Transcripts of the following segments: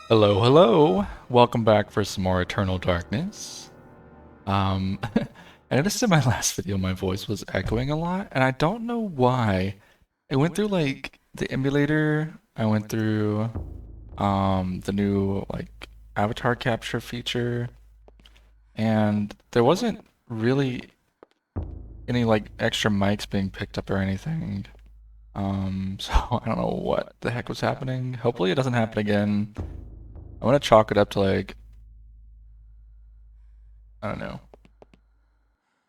Hello, hello. Welcome back for some more Eternal Darkness. I noticed in my last video my voice was echoing a lot, and I don't know why. I went through like the emulator, I went through the new like avatar capture feature, and there wasn't really any like extra mics being picked up or anything. So I don't know what the heck was happening. Hopefully it doesn't happen again. I want to chalk it up to like, I don't know,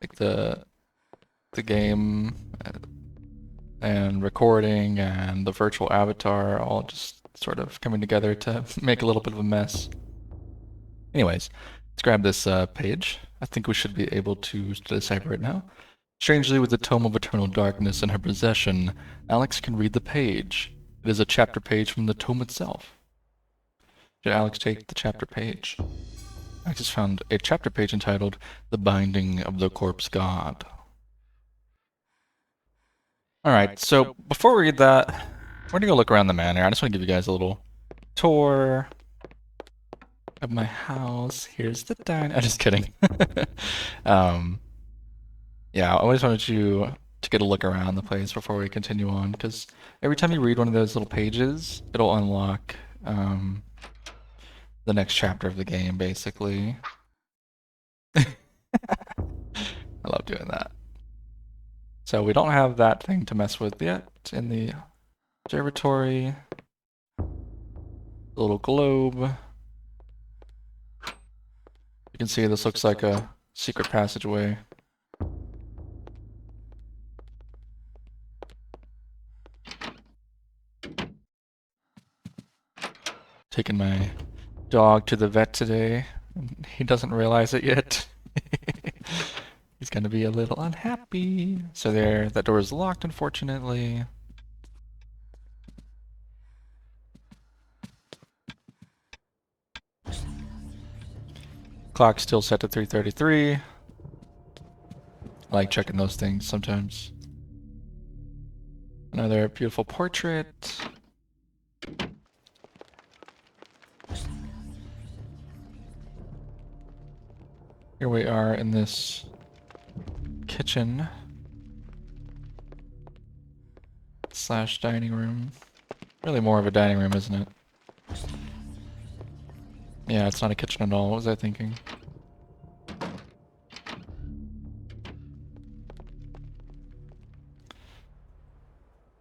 like the game and recording and the virtual avatar all just sort of coming together to make a little bit of a mess. Anyways, let's grab this page. I think we should be able to decipher it now. Strangely, with the Tome of Eternal Darkness in her possession, Alex can read the page. It is a chapter page from the tome itself. Should Alex take the chapter page? Alex has found a chapter page entitled The Binding of the Corpse God. Alright, so before we read that, we're gonna go look around the manor. I just want to give you guys a little tour of my house. Here's the diner. I'm just kidding. um, yeah, I always wanted you to get a look around the place before we continue on, because every time you read one of those little pages, it'll unlock the next chapter of the game, basically. I love doing that. So we don't have that thing to mess with yet in the observatory. The little globe. You can see this looks like a secret passageway. Taking my dog to the vet today. He doesn't realize it yet. He's gonna be a little unhappy. So there, that door is locked, unfortunately. Clock's still set to 3:33. I like checking those things sometimes. Another beautiful portrait. Here we are in this kitchen slash dining room. Really more of a dining room, isn't it? Yeah, it's not a kitchen at all. What was I thinking?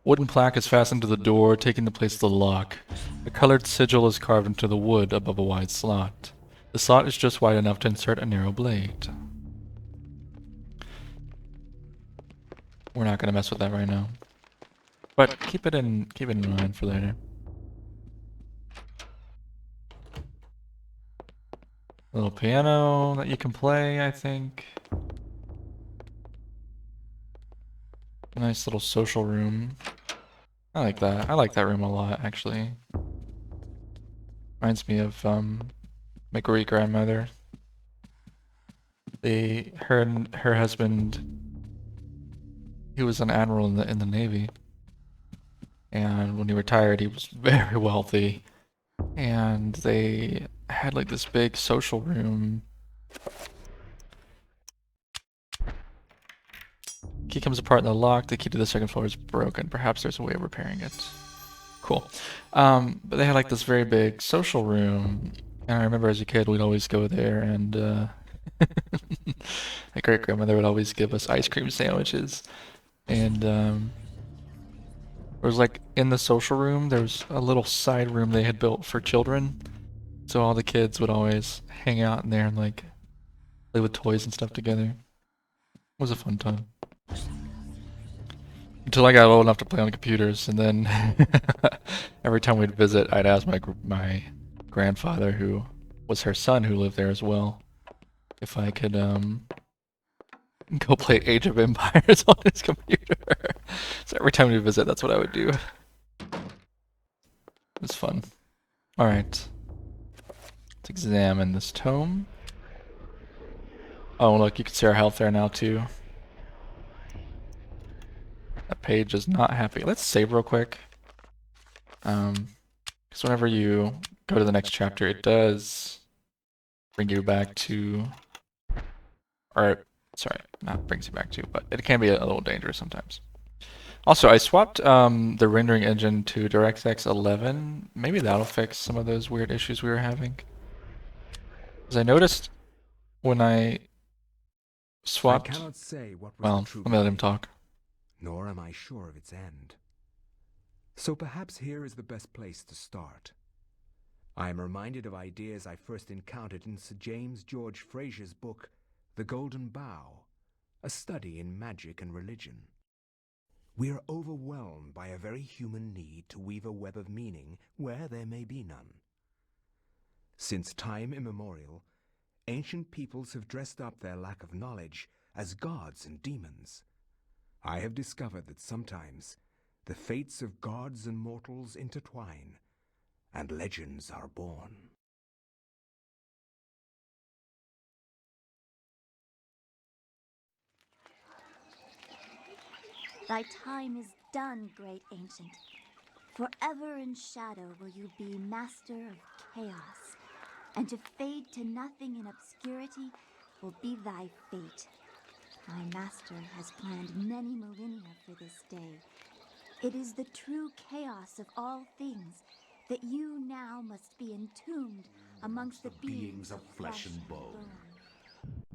Wooden plaque is fastened to the door, taking the place of the lock. A colored sigil is carved into the wood above a wide slot. The slot is just wide enough to insert a narrow blade. We're not gonna mess with that right now. But keep it in mind for later. A little piano that you can play, I think. A nice little social room. I like that. I like that room a lot, actually. Reminds me of my great grandmother. Her and her husband, he was an admiral in the Navy, and when he retired, he was very wealthy, and they had like this big social room. Key comes apart in the lock. The key to the second floor is broken. Perhaps there's a way of repairing it. Cool. But they had like this very big social room, and I remember as a kid we'd always go there, and my great grandmother would always give us ice cream sandwiches, and it was like in the social room there was a little side room they had built for children, so all the kids would always hang out in there and like play with toys and stuff together. It was a fun time. Until I got old enough to play on computers, and then every time we'd visit, I'd ask my grandfather, who was her son, who lived there as well, if I could go play Age of Empires on his computer. So every time we visit, that's what I would do. It was fun. All right, let's examine this tome. Oh, look, you can see our health there now too. That page is not happy. Let's save real quick. Because whenever you go to the next chapter, it does bring you back to, or sorry, not brings you back to, but it can be a little dangerous sometimes. Also, I swapped the rendering engine to DirectX 11. Maybe that'll fix some of those weird issues we were having. Because I noticed when I swapped. I cannot say what was Well, the true let me let him beginning, talk. nor am I sure of its end. So perhaps here is the best place to start. I am reminded of ideas I first encountered in Sir James George Fraser's book, The Golden Bough, a study in magic and religion. We are overwhelmed by a very human need to weave a web of meaning where there may be none. Since time immemorial, ancient peoples have dressed up their lack of knowledge as gods and demons. I have discovered that sometimes the fates of gods and mortals intertwine, and legends are born. Thy time is done, great ancient. Forever in shadow will you be master of chaos, and to fade to nothing in obscurity will be thy fate. My master has planned many millennia for this day. It is the true chaos of all things that you now must be entombed amongst the beings of flesh and bone.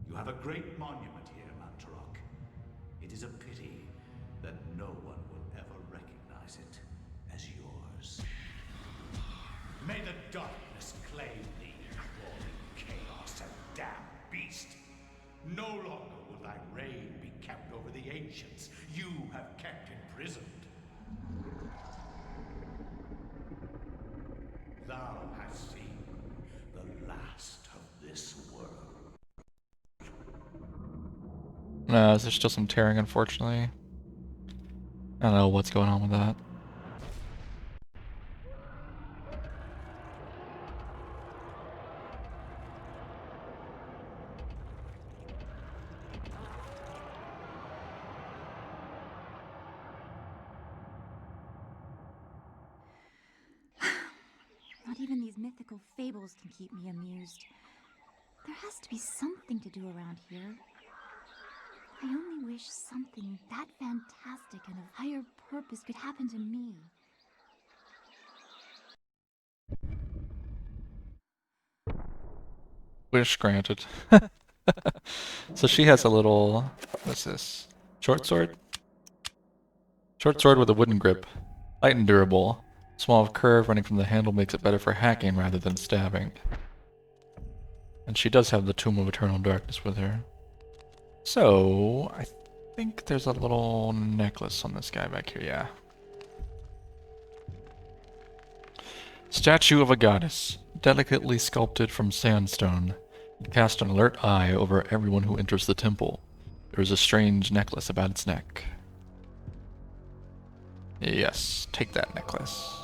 You have a great monument here, Mantarok. It is a pity that no one will ever recognize it as yours. May the darkness claim thee, roaring chaos and damned beast. No longer will thy reign be kept over the ancients you have kept imprisoned. Thou hast seen the last of this world. No, there's still some tearing, unfortunately. I don't know what's going on with that. Not even these mythical fables can keep me amused. There has to be something to do around here. I only wish something that fantastic and of higher purpose could happen to me. Wish granted. So she has a little, what's this? Short sword? Short sword with a wooden grip. Light and durable. Small curve running from the handle makes it better for hacking rather than stabbing. And she does have the Tomb of Eternal Darkness with her. So, I think there's a little necklace on this guy back here, yeah. Statue of a goddess, delicately sculpted from sandstone. It casts an alert eye over everyone who enters the temple. There is a strange necklace about its neck. Yes, take that necklace.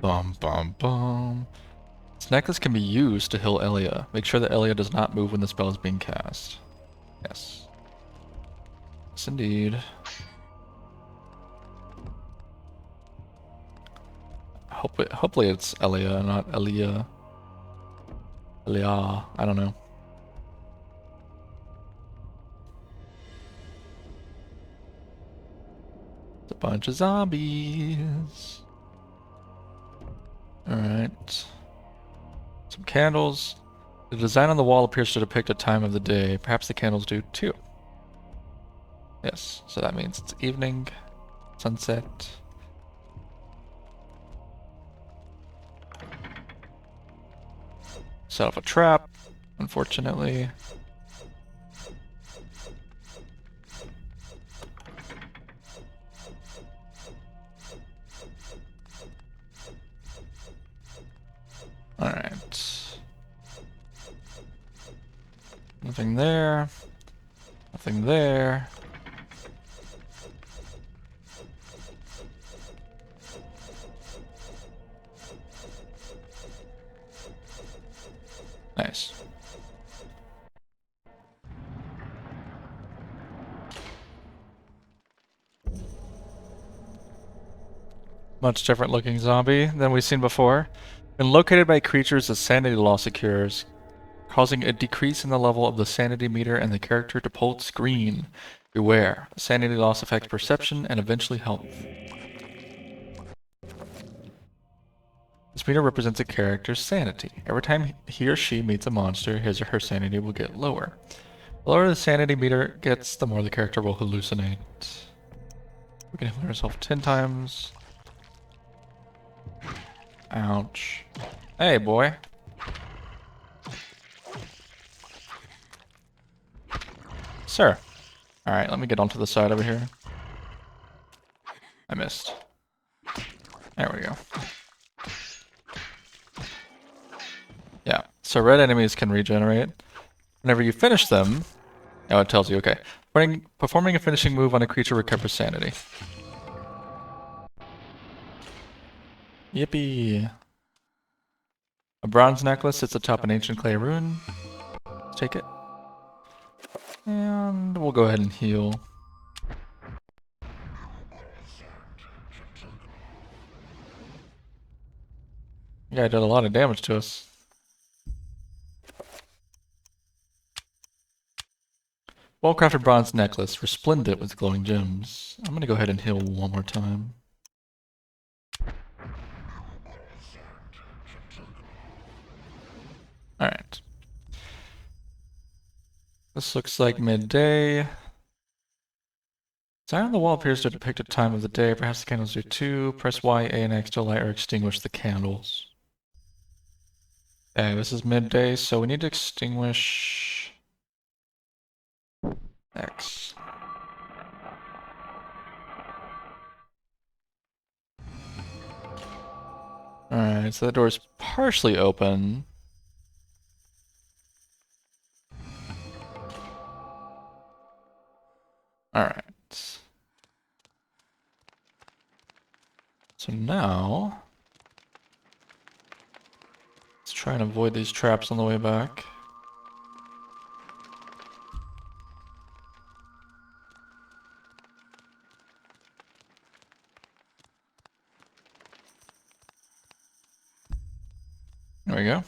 Bum bum bum. This necklace can be used to heal Elia. Make sure that Elia does not move when the spell is being cast. Yes. Yes, indeed. Hopefully it's Elia, not Elia. Elia, I don't know. It's a bunch of zombies. Alright. Some candles. The design on the wall appears to depict a time of the day. Perhaps the candles do too. Yes, so that means it's evening, sunset. Set off a trap, unfortunately. Alright. Nothing there. Nothing there. Nice. Much different looking zombie than we've seen before. When located by creatures, the sanity loss occurs, causing a decrease in the level of the sanity meter and the character to pulse green. Beware, sanity loss affects perception and eventually health. This meter represents a character's sanity. Every time he or she meets a monster, his or her sanity will get lower. The lower the sanity meter gets, the more the character will hallucinate. We can heal ourselves 10 times. Ouch. Hey, boy. Sir. Alright, let me get onto the side over here. I missed. There we go. Yeah, so red enemies can regenerate. Whenever you finish them, oh, it tells you, okay. Performing a finishing move on a creature recovers sanity. Yippee. A bronze necklace sits atop an ancient clay rune. Let's take it. And we'll go ahead and heal. Yeah, it did a lot of damage to us. Well-crafted bronze necklace, resplendent with glowing gems. I'm gonna go ahead and heal one more time. Alright. This looks like midday. Sign on the wall appears to depict a time of the day. Perhaps the candles do too. Press Y, A, and X to light or extinguish the candles. Okay, this is midday, so we need to extinguish X. Alright, so the door is partially open. Alright. So now, let's try and avoid these traps on the way back. There we go.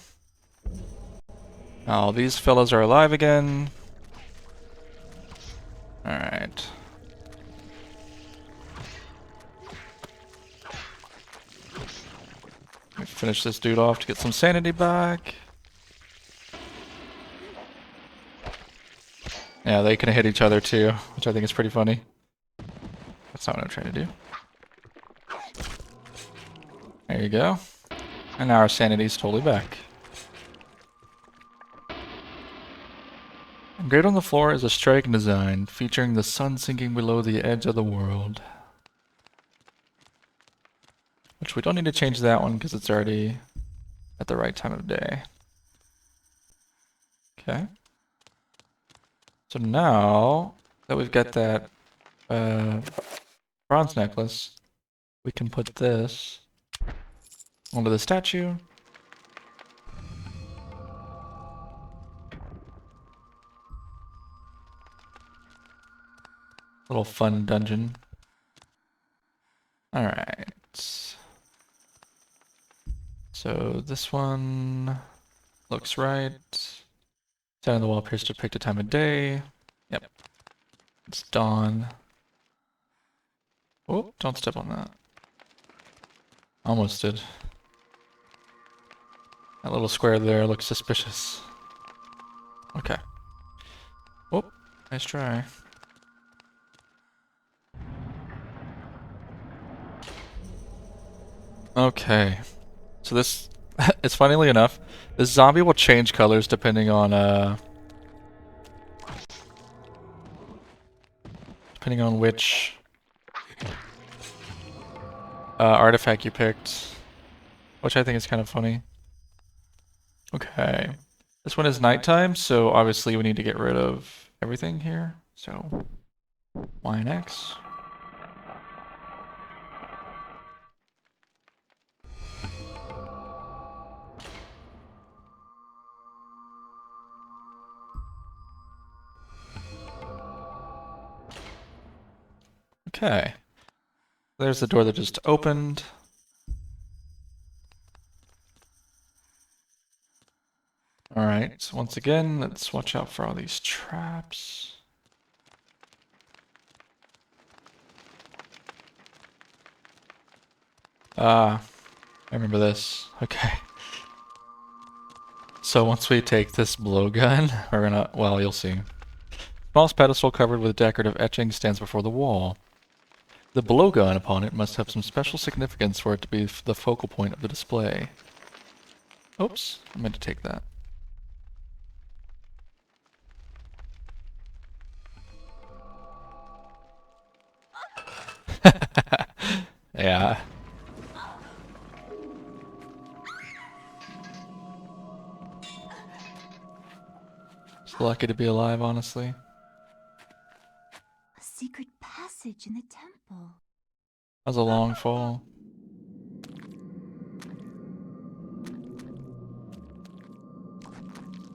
Now these fellas are alive again. Alright. Let me finish this dude off to get some sanity back. Yeah, they can hit each other too, which I think is pretty funny. That's not what I'm trying to do. There you go. And now our sanity's totally back. Engraved on the floor is a striking design featuring the sun sinking below the edge of the world. Which we don't need to change that one because it's already at the right time of day. Okay. So now that we've got that bronze necklace, we can put this onto the statue. Little fun dungeon. Alright. So this one looks right. Sign on the wall appears to depict a time of day. Yep. It's dawn. Oh, don't step on that. Almost did. That little square there looks suspicious. Okay. Oh, nice try. Okay. So this, it's funnily enough, this zombie will change colors depending on which artifact you picked, which I think is kind of funny. Okay. This one is nighttime, so obviously we need to get rid of everything here. So, Y and X. Okay. There's the door that just opened. Alright, once again, let's watch out for all these traps. Ah, I remember this. Okay. So once we take this blowgun, we're gonna, well, you'll see. Small pedestal covered with decorative etchings stands before the wall. The blowgun upon it must have some special significance for it to be the focal point of the display. Oops, I meant to take that. Yeah. Just lucky to be alive, honestly. A secret passage in the temple. That was a long fall.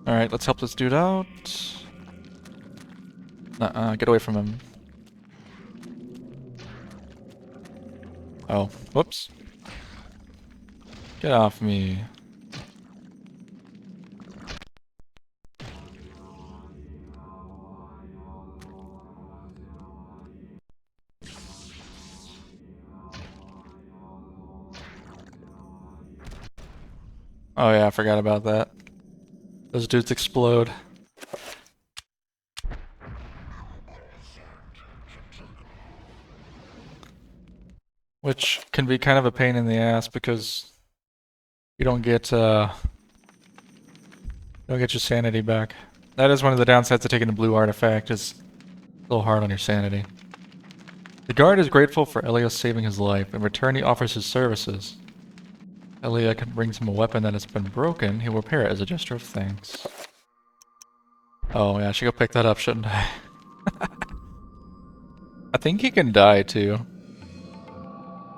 Alright, let's help this dude out. Get away from him. Oh, whoops. Get off me. Oh yeah, I forgot about that. Those dudes explode. Which can be kind of a pain in the ass because you don't get your sanity back. That is one of the downsides of taking a blue artifact, is a little hard on your sanity. The guard is grateful for Elias saving his life. In return, he offers his services. Elia brings him a weapon that has been broken. He will repair it as a gesture of thanks. Oh yeah, I should go pick that up, shouldn't I? I think he can die too.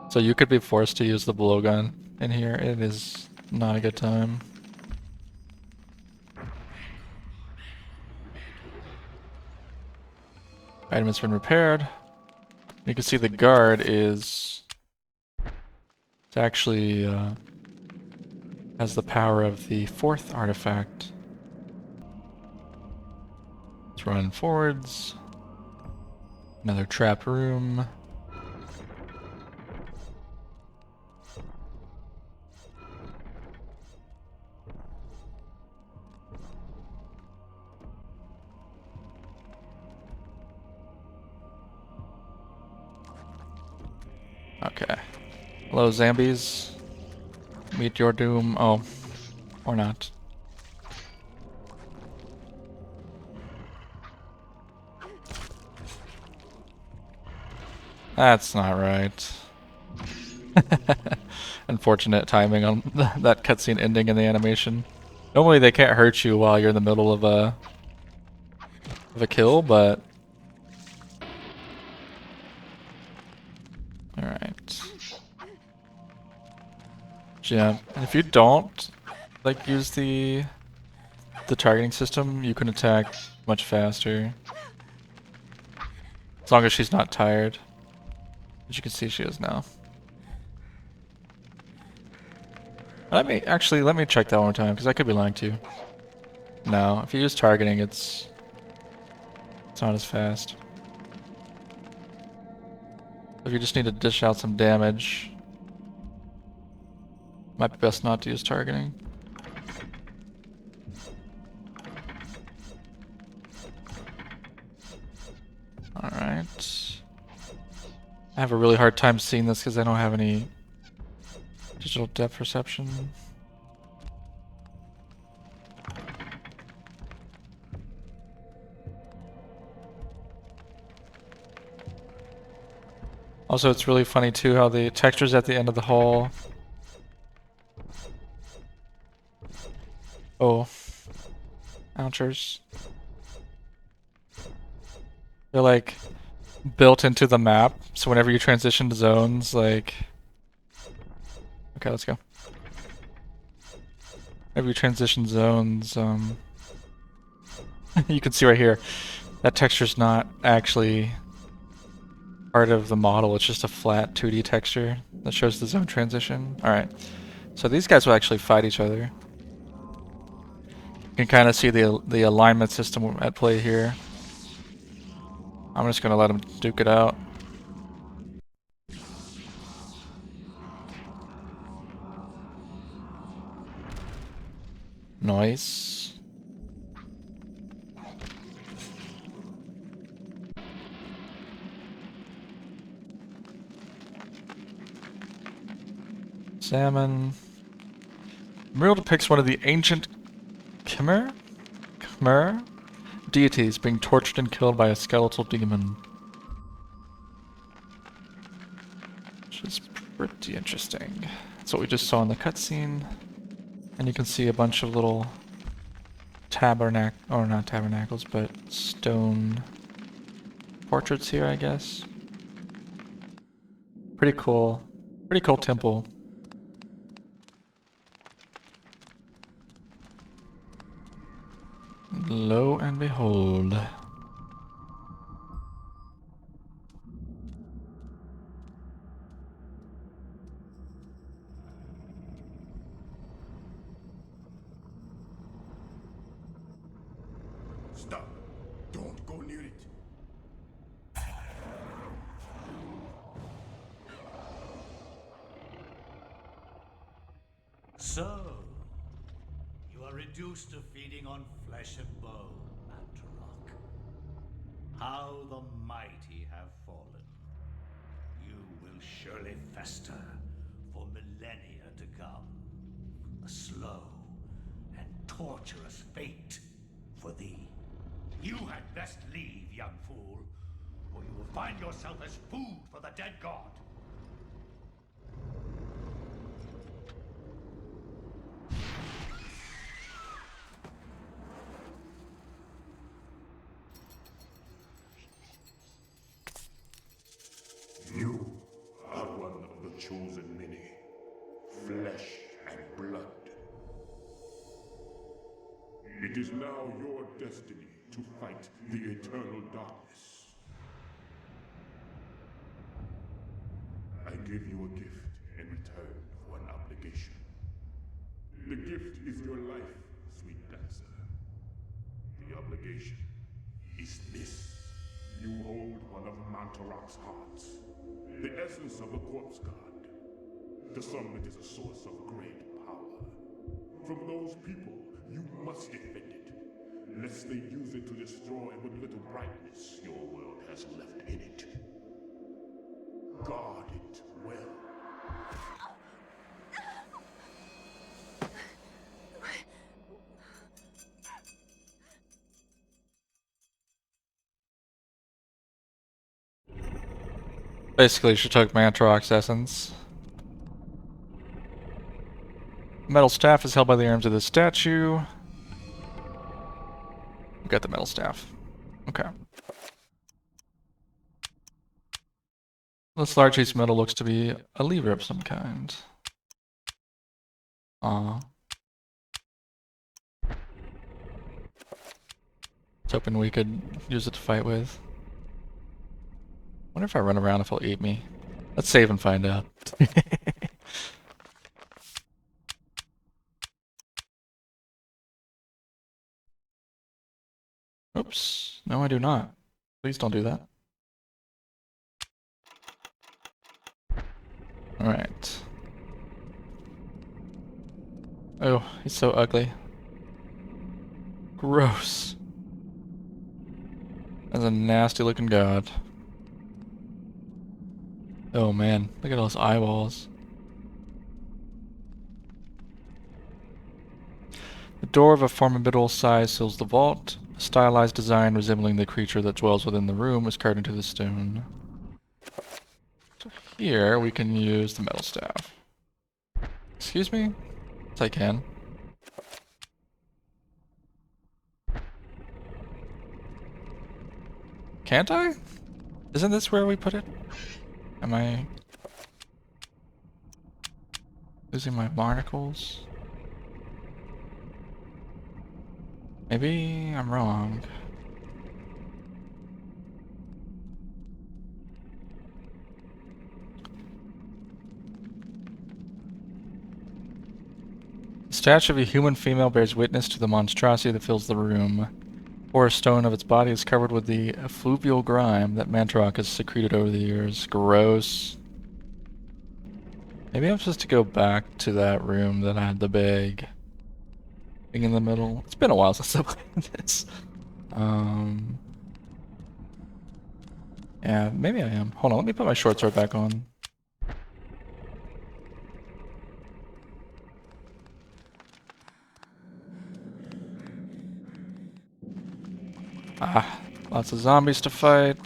So you could be forced to use the blowgun in here. It is not a good time. Item has been repaired. You can see the guard is... It actually has the power of the fourth artifact. Let's run forwards. Another trap room. Okay. Hello, zombies. Meet your doom. Oh, or not. That's not right. Unfortunate timing on that cutscene ending in the animation. Normally they can't hurt you while you're in the middle of a kill, but alright. Yeah, and if you don't like use the targeting system, you can attack much faster. As long as she's not tired. As you can see, she is now. Let me check that one more time, because I could be lying to you. No, if you use targeting, it's not as fast. If you just need to dish out some damage, might be best not to use targeting. Alright. I have a really hard time seeing this because I don't have any digital depth perception. Also, it's really funny too how the textures at the end of the hall. Oh. Ouchers. They're like built into the map, so whenever you transition to zones, like... Okay, let's go. Whenever you transition zones, you can see right here, that texture's not actually part of the model, it's just a flat 2D texture that shows the zone transition. Alright, so these guys will actually fight each other. You can kind of see the alignment system at play here. I'm just gonna let him duke it out. Nice. Salmon. The mural depicts one of the ancient Khmer deities being tortured and killed by a skeletal demon. Which is pretty interesting. That's what we just saw in the cutscene. And you can see a bunch of little or not tabernacles, but stone portraits here, I guess. Pretty cool. Pretty cool temple. Lo and behold. Stop. Don't go near it. So, you are reduced to feeding on flesh and bone, Mantarok. How the mighty have fallen. You will surely fester for millennia to come. A slow and torturous fate for thee. You had best leave, young fool, or you will find yourself as food for the dead god. You are one of the chosen many. Flesh and blood. It is now your destiny to fight the eternal darkness. I give you a gift in return for an obligation. The gift is your life, sweet dancer. The obligation is this. You hold one of Mantarok's hearts, the essence of the corpse god. The summit is a source of great power. From those people, you must defend it, lest they use it to destroy what little brightness your world has left in it. Guard it well. Basically, she took Mantarok's essence. Metal staff is held by the arms of the statue. We got the metal staff. Okay. This large piece of metal looks to be a lever of some kind. Aw. I was hoping we could use it to fight with. Wonder if I run around if it'll eat me. Let's save and find out. Oops. No, I do not. Please don't do that. Alright. Oh, he's so ugly. Gross. That's a nasty looking god. Oh man, look at those eyeballs. The door of a formidable size seals the vault. A stylized design resembling the creature that dwells within the room is carved into the stone. So here we can use the metal staff. Excuse me? Yes, I can. Can't I? Isn't this where we put it? Am I losing my barnacles? Maybe I'm wrong. The statue of a human female bears witness to the monstrosity that fills the room. Or a stone of its body is covered with the effluvial grime that Mantarok has secreted over the years. Gross. Maybe I'm supposed to go back to that room that had the big thing in the middle. It's been a while since I played this. Yeah, maybe I am. Hold on, let me put my short sword back on. Ah, lots of zombies to fight.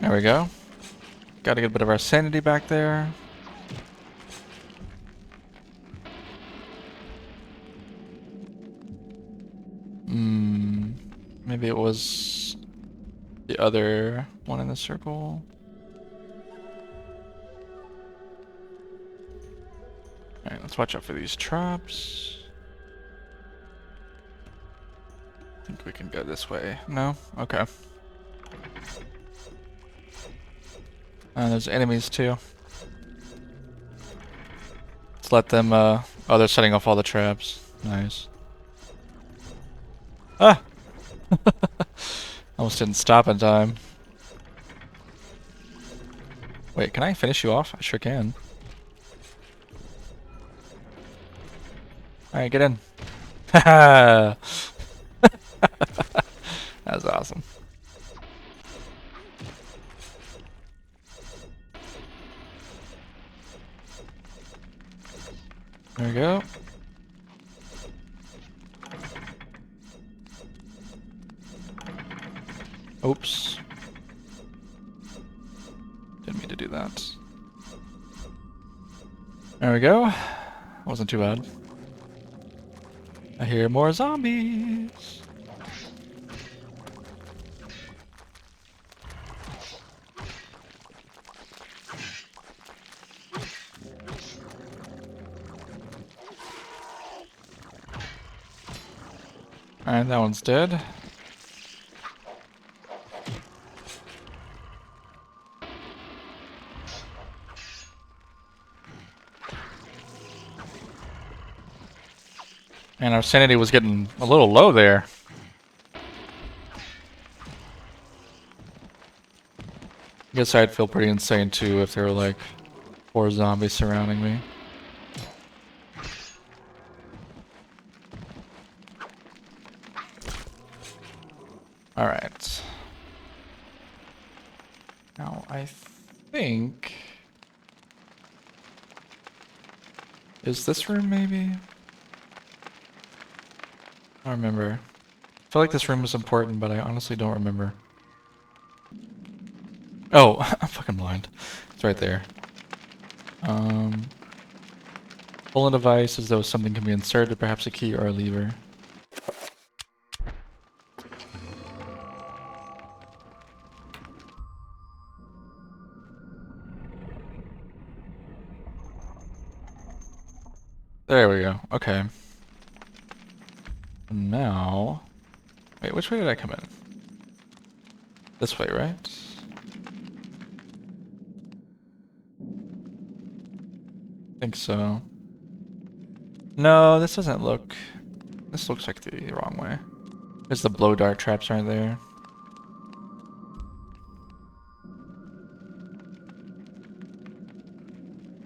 There we go. Gotta get a bit of our sanity back there. Maybe it was the other one in the circle. Alright, let's watch out for these traps. I think we can go this way. No? Okay. There's enemies too. Let's let them, oh, they're setting off all the traps. Nice. Ah! Almost didn't stop in time. Wait, can I finish you off? I sure can. Alright, get in. Haha! That was awesome. There we go. Oops. Didn't mean to do that. There we go. Wasn't too bad. I hear more zombies. Alright, that one's dead. And our sanity was getting a little low there. I guess I'd feel pretty insane too if there were like 4 zombies surrounding me. Alright. Now I think... Is this room maybe? I don't remember. I feel like this room was important, but I honestly don't remember. Oh, I'm fucking blind. It's right there. Pull a device as though something can be inserted, perhaps a key or a lever. There we go. Okay. Now... Wait, which way did I come in? This way, right? I think so. No, this doesn't look... This looks like the wrong way. There's the blow dart traps right there.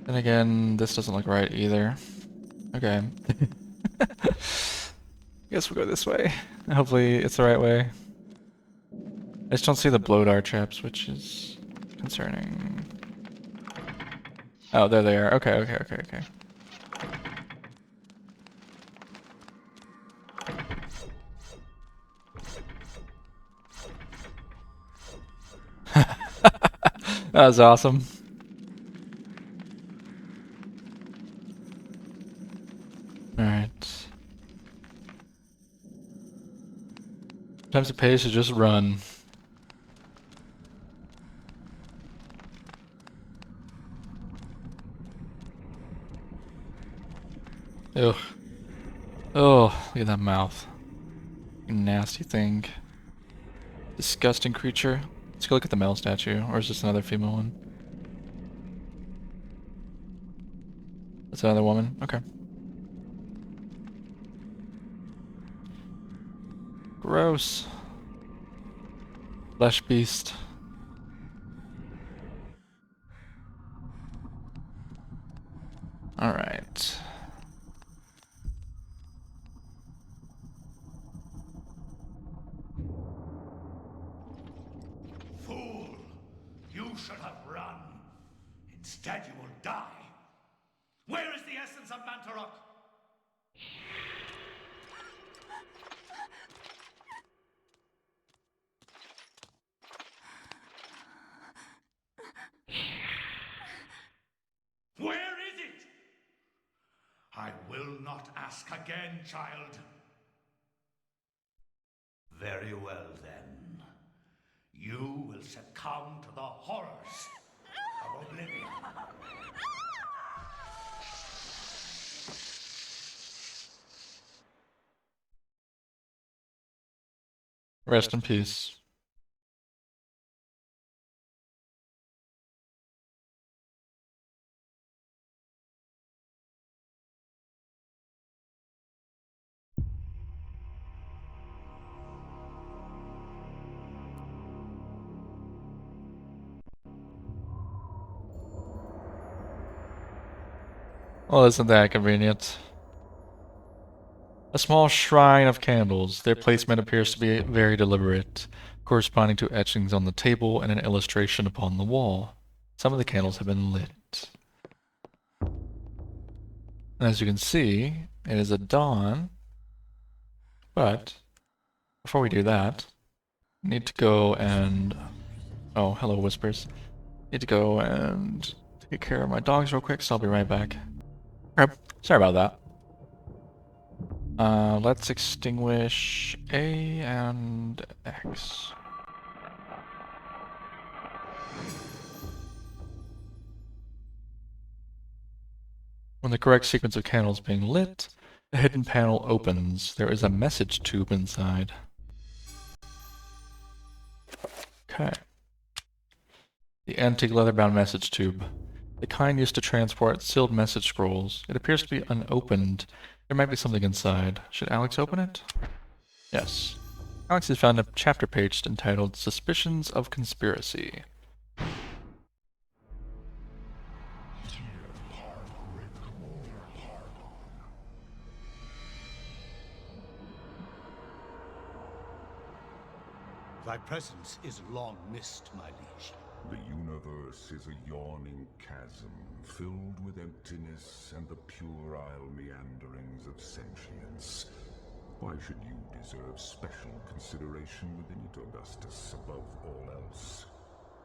Then again, this doesn't look right either. Okay. Guess we'll go this way. Hopefully it's the right way. I just don't see the blow dart traps, which is concerning. Oh, there they are. Okay, okay, okay, okay. That was awesome. Alright. Sometimes it pays to just run. Ugh. Oh, look at that mouth. You nasty thing. Disgusting creature. Let's go look at the male statue, or is this another female one? That's another woman. Okay. Gross. Flesh beast. Alright. Fool! You should have run. Instead, you will die. Where is the essence of Mantarok? Where is it? I will not ask again, child. Very well, then. You will succumb to the horrors of oblivion. Rest in peace. Well, isn't that convenient? A small shrine of candles. Their placement appears to be very deliberate, corresponding to etchings on the table and an illustration upon the wall. Some of the candles have been lit. And as you can see, it is at dawn. But before we do that, I need to go and... Oh, hello, Whispers. Need to go and take care of my dogs real quick, so I'll be right back. Okay, sorry about that. Let's extinguish A and X. When the correct sequence of candles being lit, the hidden panel opens. There is a message tube inside. Okay. The antique leather-bound message tube. The kind used to transport sealed message scrolls. It appears to be unopened. There might be something inside. Should Alex open it? Yes. Alex has found a chapter page entitled Suspicions of Conspiracy. Thy presence is long missed, my liege. The universe is a yawning chasm, filled with emptiness and the puerile meanderings of sentience. Why should you deserve special consideration within it, Augustus, above all else?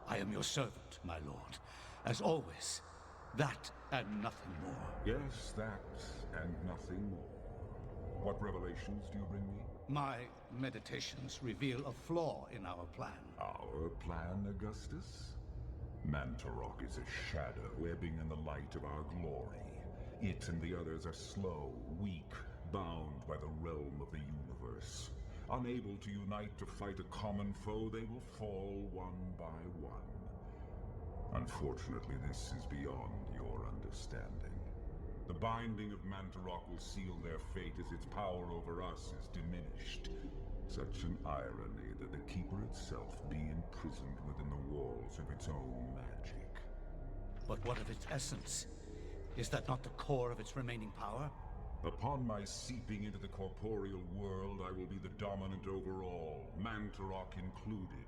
I am your servant, my lord. As always. That and nothing more. Yes, that and nothing more. What revelations do you bring me? My meditations reveal a flaw in our plan. Our plan, Augustus? Mantarok is a shadow ebbing in the light of our glory. It and the others are slow, weak, bound by the realm of the universe. Unable to unite to fight a common foe, they will fall one by one. Unfortunately, this is beyond your understanding. The binding of Mantarok will seal their fate as its power over us is diminished. Such an irony that the Keeper itself be imprisoned within the walls of its own magic. But what of its essence? Is that not the core of its remaining power? Upon my seeping into the corporeal world, I will be the dominant over all, Mantarok included.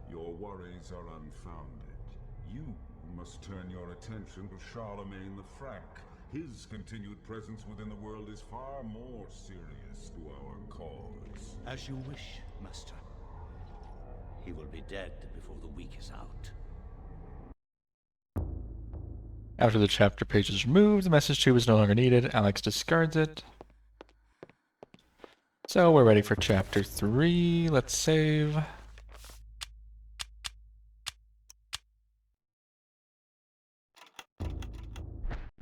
Your worries are unfounded. You must turn your attention to Charlemagne the Frank. His continued presence within the world is far more serious to our cause. As you wish, Master. He will be dead before the week is out. After the chapter page is removed, the message tube is no longer needed. Alex discards it. So we're ready for chapter 3. Let's save.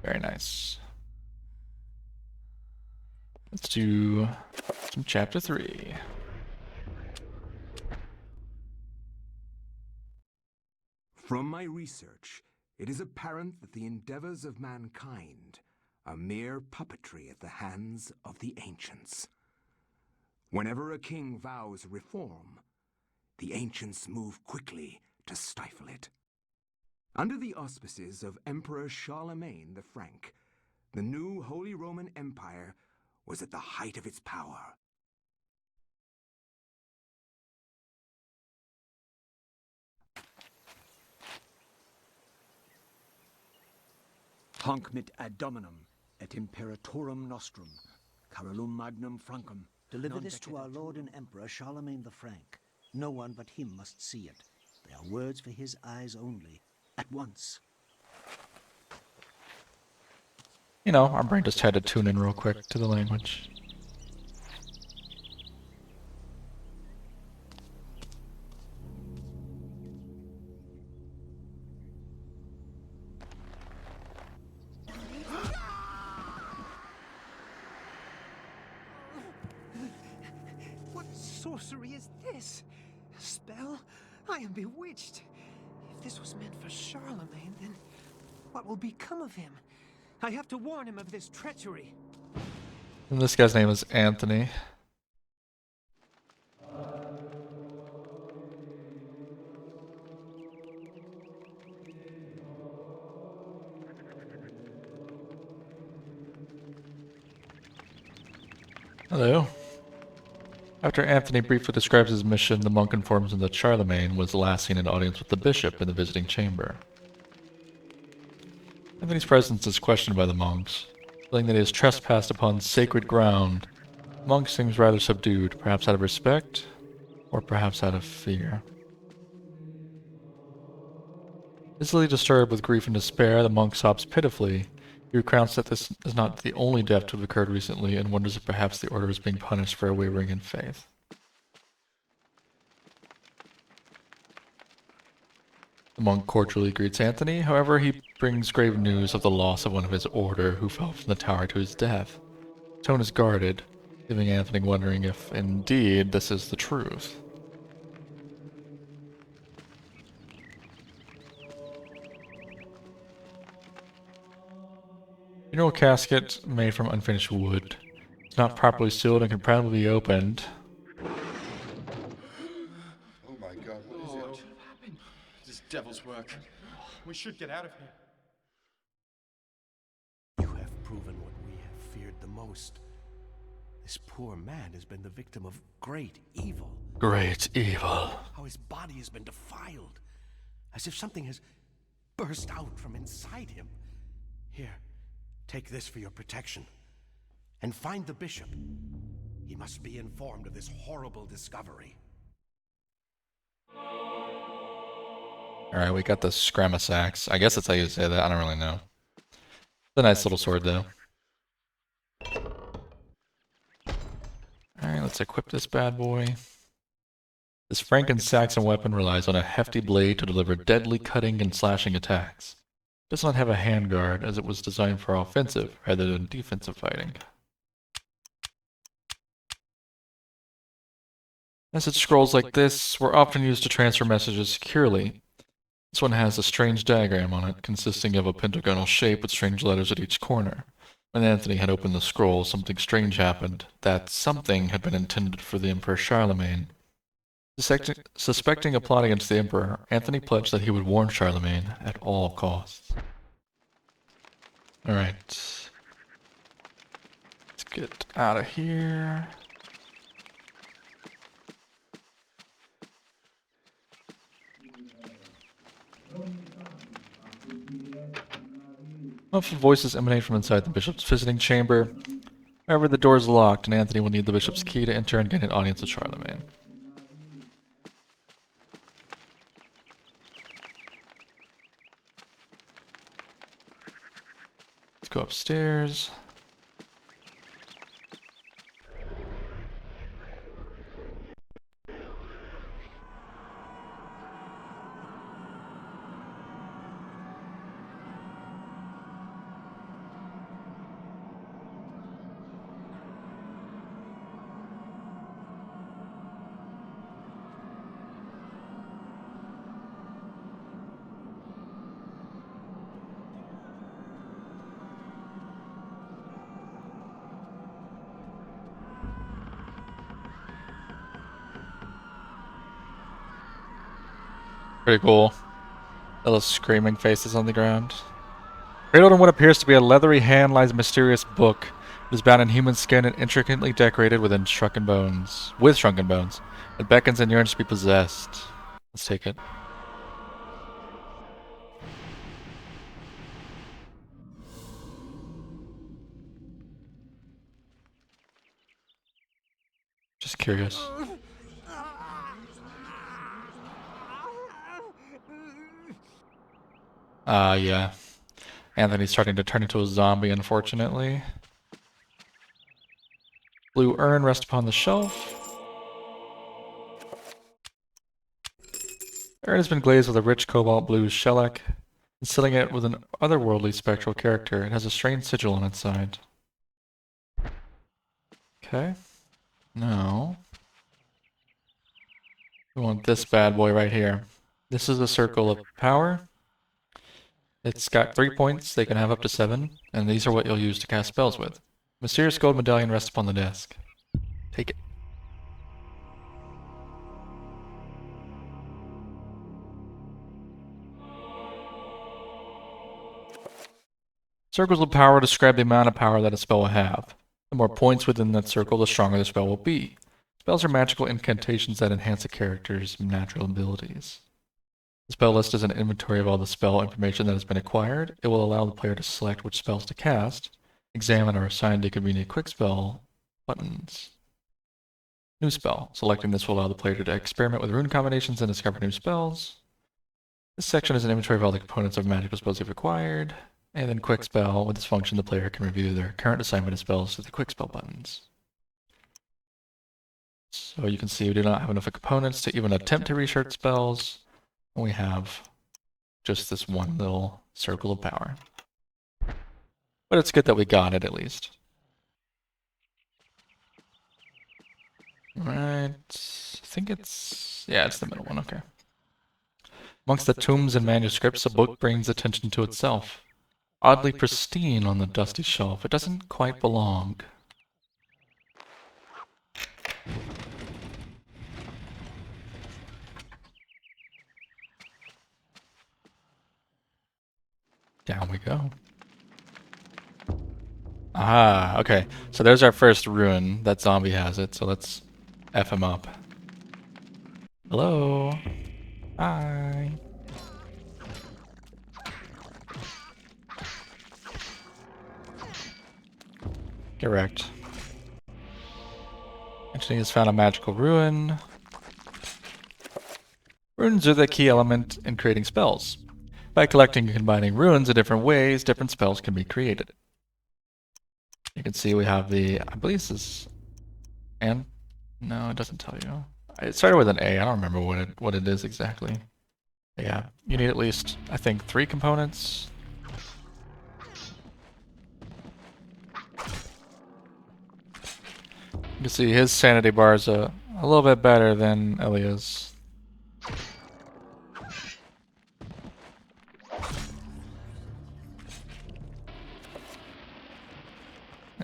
Very nice. Let's do some chapter 3. From my research, it is apparent that the endeavors of mankind are mere puppetry at the hands of the ancients. Whenever a king vows reform, the ancients move quickly to stifle it. Under the auspices of Emperor Charlemagne the Frank, the new Holy Roman Empire was at the height of its power. Hanc mit ad dominum et imperatorum nostrum, Carolum magnum Francum. Deliver non this to our decedent Lord and Emperor Charlemagne the Frank. No one but him must see it. They are words for his eyes only. At once. You know, our brain just had to tune in real quick to the language. What sorcery is this? A spell? I am bewitched. If this was meant for Charlemagne, then what will become of him? I have to warn him of this treachery. And this guy's name is Anthony. Hello. After Anthony briefly describes his mission, the monk informs him that Charlemagne was last seen in audience with the bishop in the visiting chamber. Anthony's presence is questioned by the monks. Feeling that he has trespassed upon sacred ground, the monk seems rather subdued, perhaps out of respect, or perhaps out of fear. Easily disturbed with grief and despair, the monk sobs pitifully. He recounts that this is not the only death to have occurred recently, and wonders if perhaps the order is being punished for a wavering in faith. The monk cordially greets Anthony, however he brings grave news of the loss of one of his order who fell from the tower to his death. His tone is guarded, leaving Anthony wondering if, indeed, this is the truth. Funeral casket made from unfinished wood. It's not properly sealed and can probably be opened. Oh my god, what is it? This devil's work. We should get out of here. You have proven what we have feared the most. This poor man has been the victim of great evil. Great evil. How his body has been defiled, as if something has burst out from inside him. Here, take this for your protection. And find the bishop. He must be informed of this horrible discovery. Alright, we got the Scramasax. Axe. I guess that's how you say that. I don't really know. It's a nice little sword, though. Alright, let's equip this bad boy. This Franken-Saxon weapon relies on a hefty blade to deliver deadly cutting and slashing attacks. It does not have a handguard, as it was designed for offensive rather than defensive fighting. Message scrolls like this were often used to transfer messages securely. This one has a strange diagram on it, consisting of a pentagonal shape with strange letters at each corner. When Anthony had opened the scroll, something strange happened. That something had been intended for the Emperor Charlemagne. Suspecting a plot against the Emperor, Anthony pledged that he would warn Charlemagne at all costs. Alright. Let's get out of here. Muffled voices emanate from inside the bishop's visiting chamber. However, the door is locked, and Anthony will need the bishop's key to enter and gain an audience with Charlemagne. Let's go upstairs. Pretty cool. Little screaming faces on the ground. Cradled in what appears to be a leathery hand lies a mysterious book. It is bound in human skin and intricately decorated within shrunken bones. With shrunken bones. It beckons and yearns to be possessed. Let's take it. Just curious. Yeah. Anthony's starting to turn into a zombie, unfortunately. Blue urn rests upon the shelf. The urn has been glazed with a rich cobalt blue shellac, sealing it with an otherworldly spectral character. It has a strange sigil on its side. Okay. Now, we want this bad boy right here. This is a circle of power. It's got 3 points, they can have up to 7, and these are what you'll use to cast spells with. Mysterious gold medallion rests upon the desk. Take it. Circles of power describe the amount of power that a spell will have. The more points within that circle, the stronger the spell will be. Spells are magical incantations that enhance a character's natural abilities. The spell list is an inventory of all the spell information that has been acquired. It will allow the player to select which spells to cast, examine or assign to convenient quick spell buttons. New spell. Selecting this will allow the player to experiment with rune combinations and discover new spells. This section is an inventory of all the components of magical spells you've acquired. And then quick spell. With this function, the player can review their current assignment of spells to the quick spell buttons. So you can see we do not have enough components to even attempt to research spells. And we have just this one little circle of power. But it's good that we got it at least. Right. I think it's... yeah, it's the middle one. Okay. Amongst the tombs and manuscripts, a book brings attention to itself. Oddly pristine on the dusty shelf. It doesn't quite belong. Down we go. Ah, okay. So there's our first rune. That zombie has it, so let's F him up. Hello. Hi. Correct. Anthony has found a magical rune. Runes are the key element in creating spells. By collecting and combining runes in different ways, different spells can be created. You can see we have the, I believe this is, and no, it doesn't tell you. It started with an A. I don't remember what it is exactly. Yeah, you need at least, I think, 3 components. You can see his sanity bar is a little bit better than Elia's.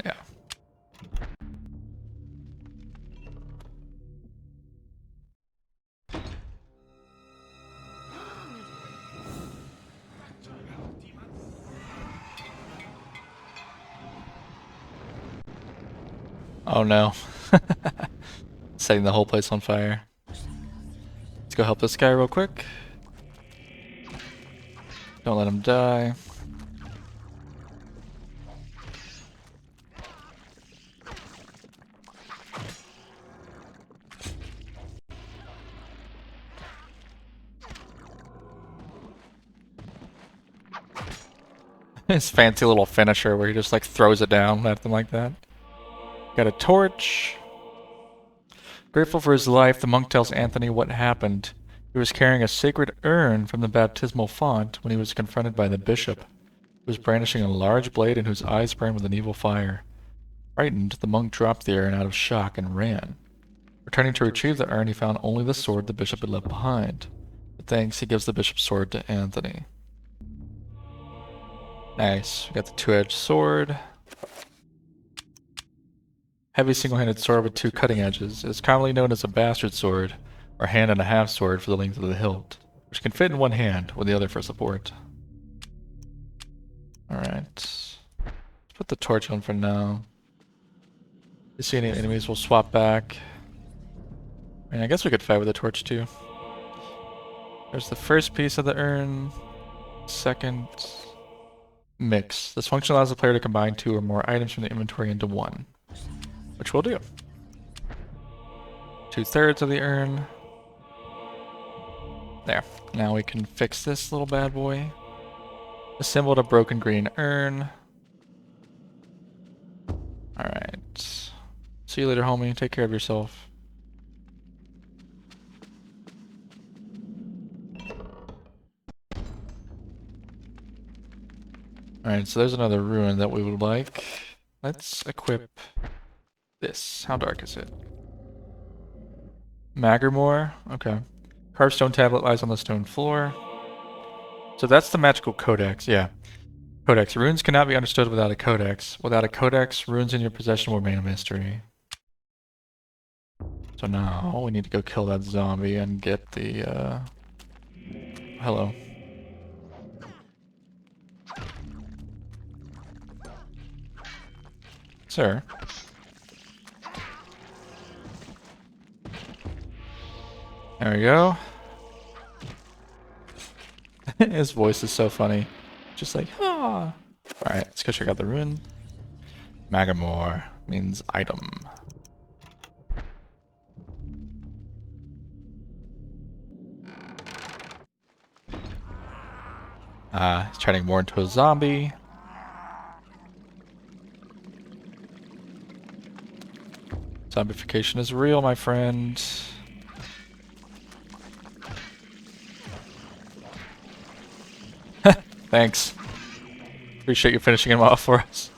Yeah. Oh no. Setting the whole place on fire. Let's go help this guy real quick. Don't let him die. His fancy little finisher where he just like throws it down at them like that. Got a torch. Grateful for his life, the monk tells Anthony what happened. He was carrying a sacred urn from the baptismal font when he was confronted by the bishop, who was brandishing a large blade and whose eyes burned with an evil fire. Frightened, the monk dropped the urn out of shock and ran. Returning to retrieve the urn, he found only the sword the bishop had left behind. With thanks, he gives the bishop's sword to Anthony. Nice. We got the 2-edged sword. Heavy single-handed sword with 2 cutting edges. It is commonly known as a bastard sword, or hand-and-a-half sword for the length of the hilt. which can fit in one hand with the other for support. Alright. Let's put the torch on for now. If you see any enemies, we'll swap back. I mean, I guess we could fight with the torch too. There's the first piece of the urn. Second, mix. This function allows the player to combine 2 or more items from the inventory into one, which we'll do. 2/3 of the urn. There. Now we can fix this little bad boy. Assembled a broken green urn. Alright. See you later, homie. Take care of yourself. Alright, so there's another ruin that we would like. Let's equip this. How dark is it? Magermore? Okay. Carved stone tablet lies on the stone floor. So that's the magical codex, yeah. Codex. Runes cannot be understood without a codex. Without a codex, runes in your possession will remain a mystery. So now we need to go kill that zombie and get the, hello. Sir. There we go. His voice is so funny. Just like, ah. Alright, let's go check out the ruin. Magamore means item. He's turning more into a zombie. Zombification is real, my friend. Thanks. Appreciate you finishing him off for us.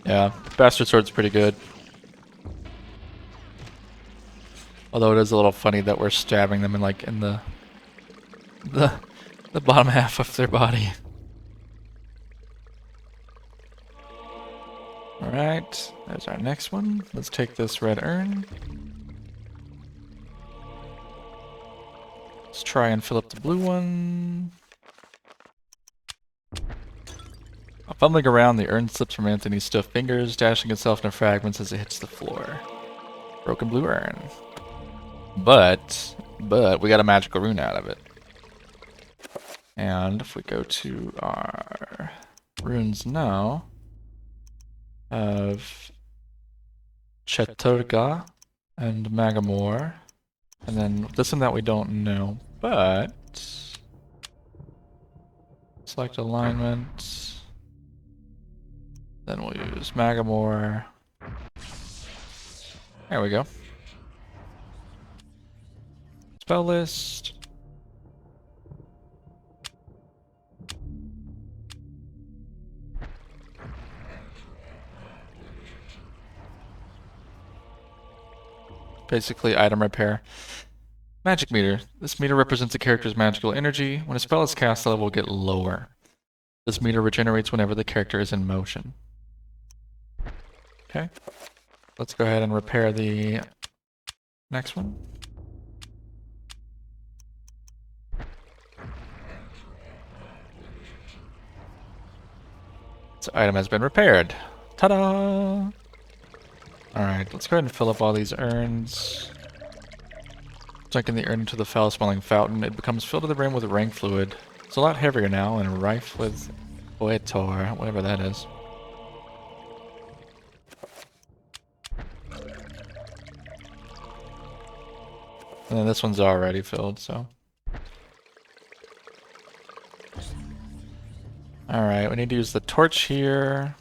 Yeah, Bastard Sword's pretty good. Although it is a little funny that we're stabbing them in like in the bottom half of their body. Alright, there's our next one. Let's take this red urn. Let's try and fill up the blue one. Fumbling around, the urn slips from Anthony's stiff fingers, dashing itself into fragments as it hits the floor. Broken blue urn. But we got a magical rune out of it. And if we go to our runes now of Cheturga and Magamore, and then this one that we don't know, but select alignment. Then we'll use Magamore. There we go. Spell list. Basically, item repair. Magic meter. This meter represents a character's magical energy. When a spell is cast, the level will get lower. This meter regenerates whenever the character is in motion. Okay. Let's go ahead and repair the next one. This item has been repaired. Ta-da! Alright, let's go ahead and fill up all these urns. Dunking the urn into the foul-smelling fountain, it becomes filled to the brim with rank fluid. It's a lot heavier now and rife with Oetor, whatever that is. And then this one's already filled, so. Alright, we need to use the torch here.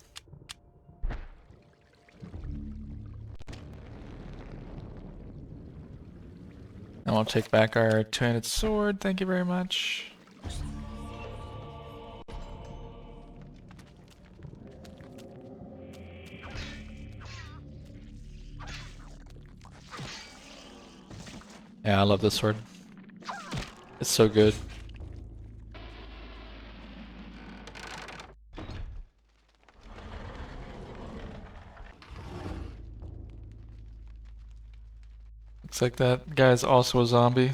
And we'll take back our two-handed sword, thank you very much. Yeah, I love this sword. It's so good. Looks like that guy's also a zombie.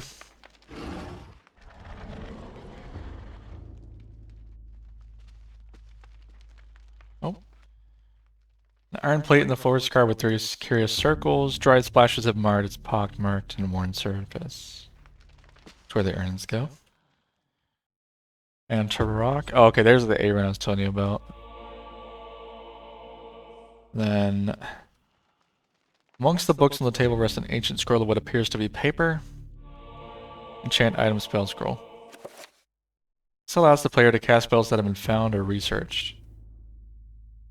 Oh. An iron plate in the floor is carved with 3 curious circles. Dried splashes of mud. It's pockmarked and worn surface. That's where the urns go. And to rock. Oh, okay, there's the A-run I was telling you about. Then, amongst the books on the table rests an ancient scroll of what appears to be paper. Enchant item spell scroll. This allows the player to cast spells that have been found or researched.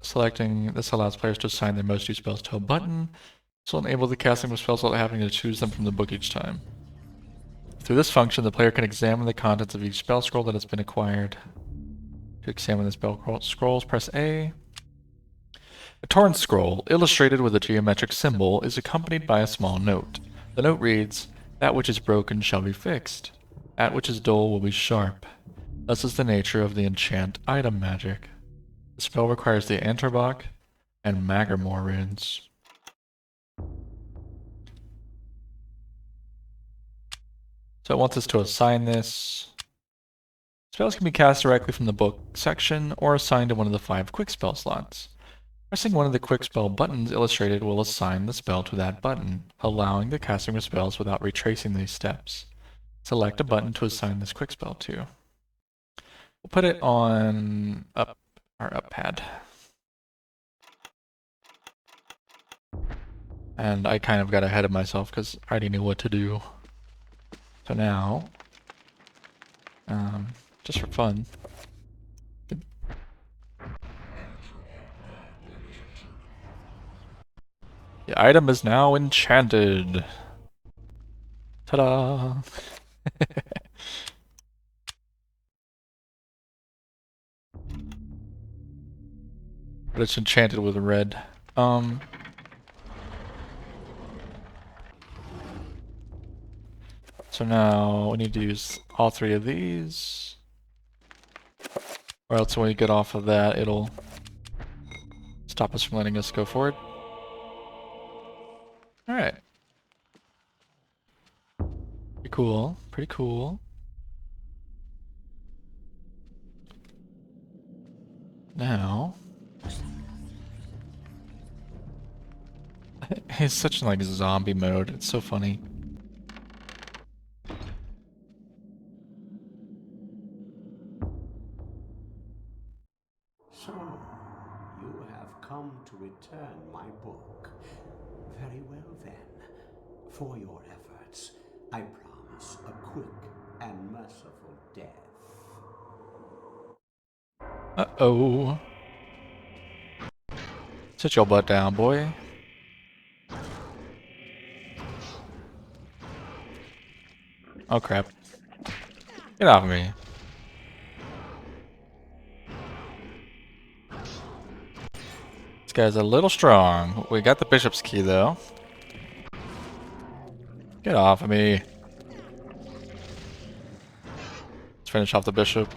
Selecting this allows players to assign their most used spells to a button. This will enable the casting of spells without having to choose them from the book each time. Through this function, the player can examine the contents of each spell scroll that has been acquired. To examine the spell scrolls, press A. A torn scroll, illustrated with a geometric symbol, is accompanied by a small note. The note reads, "That which is broken shall be fixed. That which is dull will be sharp." Thus is the nature of the enchant item magic. The spell requires the Anterbach and Magarmore runes. So it wants us to assign this. Spells can be cast directly from the book section or assigned to one of the 5 quick spell slots. Pressing one of the quick spell buttons illustrated will assign the spell to that button, allowing the casting of spells without retracing these steps. Select a button to assign this quick spell to. We'll put it on our up pad. And I kind of got ahead of myself because I already knew what to do. So now, just for fun, the item is now enchanted. Ta-da! But it's enchanted with red. So now we need to use all 3 of these. Or else when we get off of that, it'll stop us from letting us go forward. Alright. Pretty cool. Pretty cool. Now... He's such in like zombie mode. It's so funny. So, you have come to return my book. Very well then. For your efforts, I promise a quick and merciful death. Uh-oh. Sit your butt down, boy. Oh crap. Get off of me. This guy's a little strong. We got the bishop's key though. Get off of me. Let's finish off the bishop.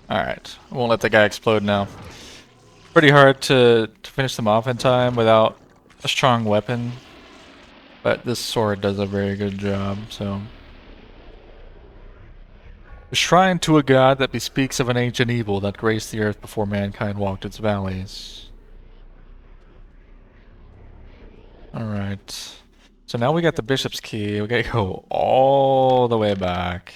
Alright. I won't let the guy explode now. Pretty hard to finish them off in time without a strong weapon. But this sword does a very good job, so... A shrine to a god that bespeaks of an ancient evil that graced the earth before mankind walked its valleys. Alright. So now we got the bishop's key. We gotta go all the way back.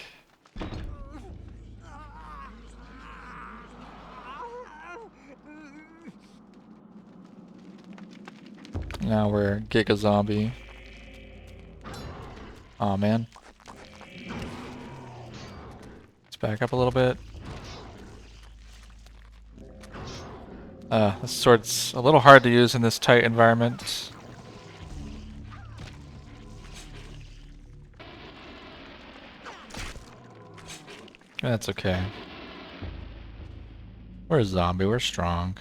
Now we're Giga Zombie. Aw, man. Let's back up a little bit. This sword's a little hard to use in this tight environment. That's okay. We're a zombie, we're strong.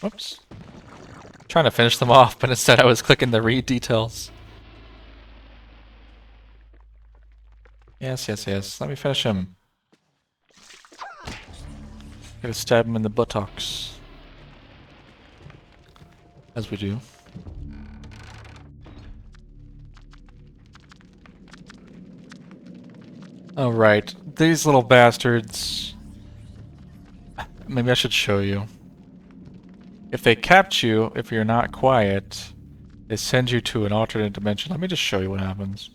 Whoops. Trying to finish them off, but instead I was clicking the read details. Yes, yes, yes. Let me finish him. Gotta stab him in the buttocks. As we do. Alright, these little bastards. Maybe I should show you. If they catch you, if you're not quiet, they send you to an alternate dimension. Let me just show you what happens.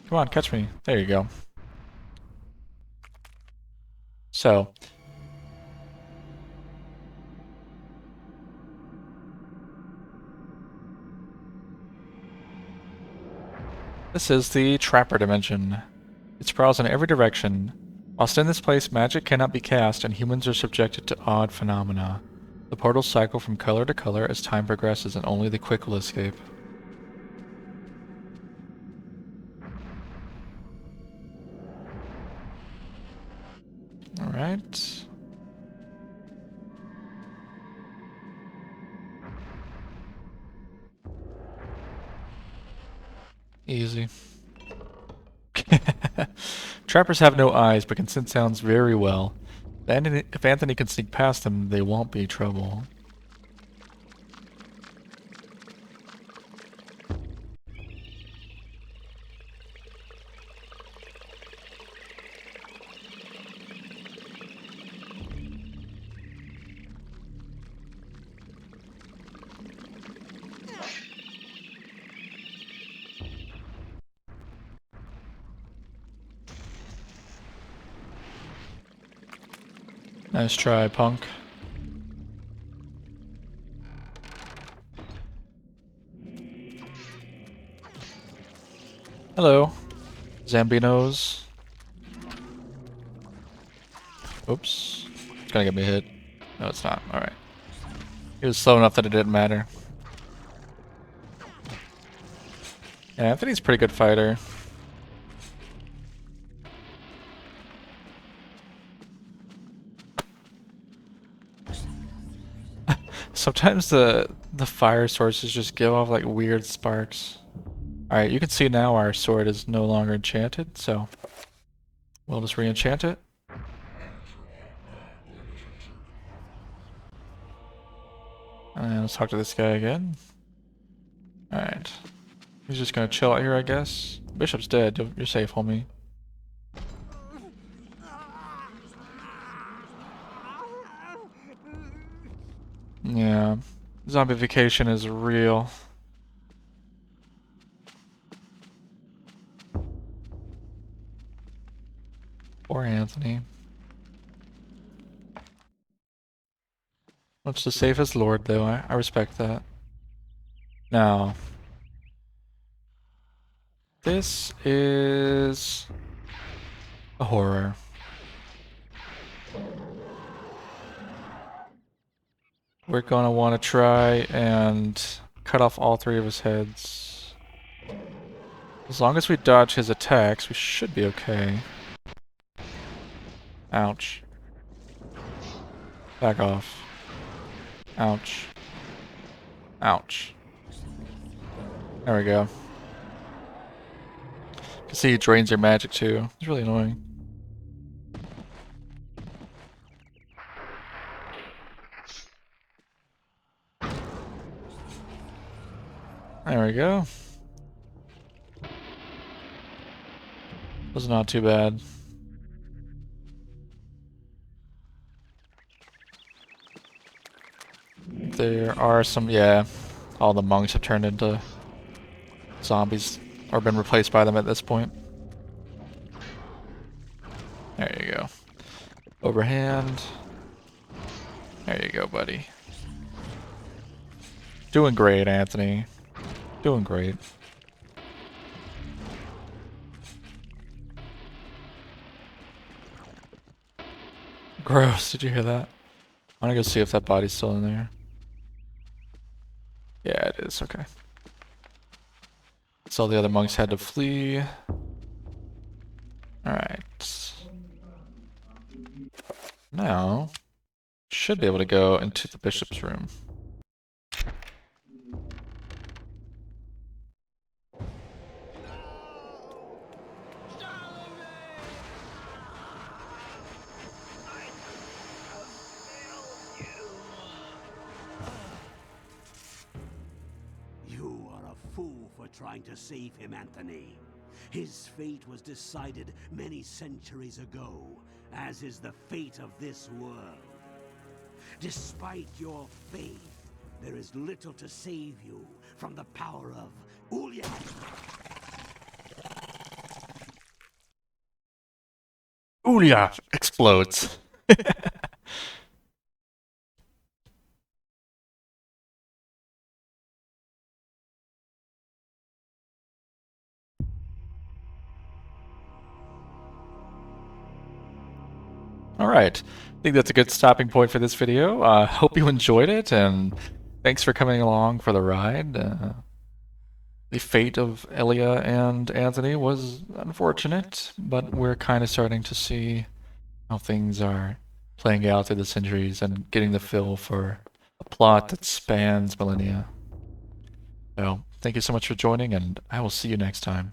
Come on, catch me. There you go. So, this is the Trapper dimension. It sprawls in every direction. Whilst in this place, magic cannot be cast, and humans are subjected to odd phenomena. The portals cycle from color to color as time progresses, and only the quick will escape. Alright. Easy. Trappers have no eyes, but can sense sounds very well. If Anthony can sneak past them, they won't be trouble. Nice try, punk. Hello, Zambinos. Oops. It's gonna get me hit. No, it's not. Alright. He was slow enough that it didn't matter. Yeah, Anthony's a pretty good fighter. Sometimes the fire sources just give off like weird sparks. Alright, you can see now our sword is no longer enchanted, so we'll just re-enchant it. And let's talk to this guy again. Alright. He's just gonna chill out here, I guess. Bishop's dead. You're safe, homie. Yeah. Zombification is real. Poor Anthony. Much the safest lord, though. I respect that. Now, this is a horror. We're gonna want to try and cut off all three of his heads. As long as we dodge his attacks, we should be okay. Ouch. Back off. Ouch. Ouch. There we go. You can see he drains your magic too. It's really annoying. There we go. Was not too bad. There are some, yeah, all the monks have turned into zombies or been replaced by them at this point. There you go. Overhand. There you go, buddy. Doing great, Anthony. Doing great. Gross, did you hear that? I wanna go see if that body's still in there. Yeah, it is, okay. So the other monks had to flee. Alright. Now, should be able to go into the bishop's room. were trying to save him, Anthony. His fate was decided many centuries ago, as is the fate of this world. Despite your faith, there is little to save you from the power of Ulya. Ulya explodes. Alright, I think that's a good stopping point for this video. Hope you enjoyed it, and thanks for coming along for the ride. The fate of Elia and Anthony was unfortunate, but we're kind of starting to see how things are playing out through the centuries and getting the feel for a plot that spans millennia. So, thank you so much for joining, and I will see you next time.